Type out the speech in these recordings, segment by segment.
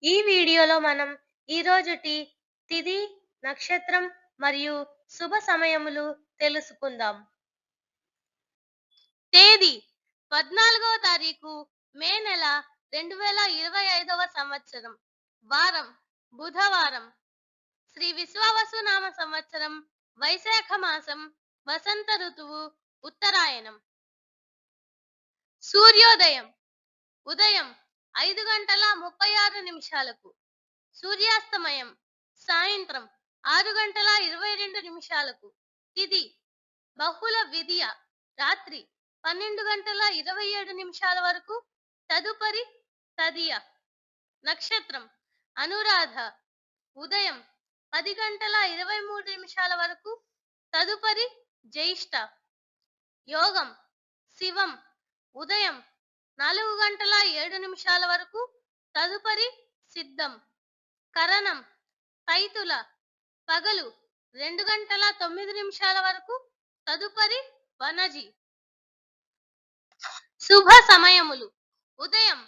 ఈ వీడియోలో మనం ఈరోజుటి తిథి, నక్షత్రం మరియు శుభ సమయములు తెలుసుకుందాం. తేదీ 14వ తారీఖు మే నెల 2025వ సంవత్సరం. వారం బుధవారం. శ్రీ విశ్వావసునామ సంవత్సరం, వైశాఖ మాసం, వసంత ఋతువు, ఉత్తరాయణం. సూర్యోదయం ఉదయం 5:36 సూర్యాస్తమయం సాయంత్రం 6:22. తిథి బహుళ విధియ రాత్రి 12:27 వరకు, తదుపరి తదియ. నక్షత్రం అనురాధ ఉదయం 10:23 వరకు, తదుపరి జ్యేష్ఠ. యోగం శివం ఉదయం 4:07 వరకు, తదుపరి సిద్ధం. కరణం తైతుల పగలు 2:09 వరకు, తదుపరి వనజి. శుభ సమయములు ఉదయం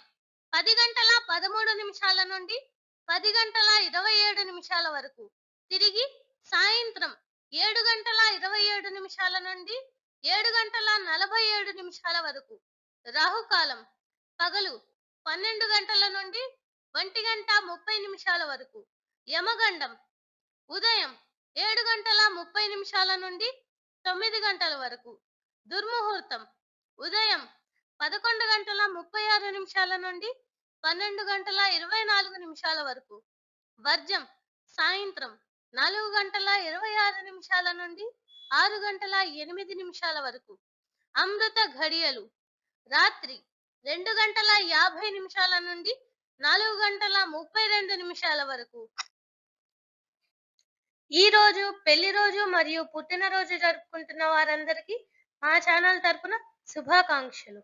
10:13 నుండి 10:27 వరకు, తిరిగి సాయంత్రం 7:27 నుండి 7:47 వరకు. రాహుకాలం పగలు 12 గంటల నుండి 1:30 వరకు. యమగండం ఉదయం 7:30 నుండి 9 గంటల వరకు. దుర్ముహూర్తం ఉదయం 11:36 నుండి 12:24 వరకు. వర్జం సాయంత్రం 4:26 నుండి 6:08 వరకు. అమృత ఘడియలు రాత్రి 2:50 నుండి 4:32 వరకు. ఈ రోజు పెళ్లి రోజు మరియు పుట్టినరోజు జరుపుకుంటున్న వారందరికీ మా ఛానల్ తరపున శుభాకాంక్షలు.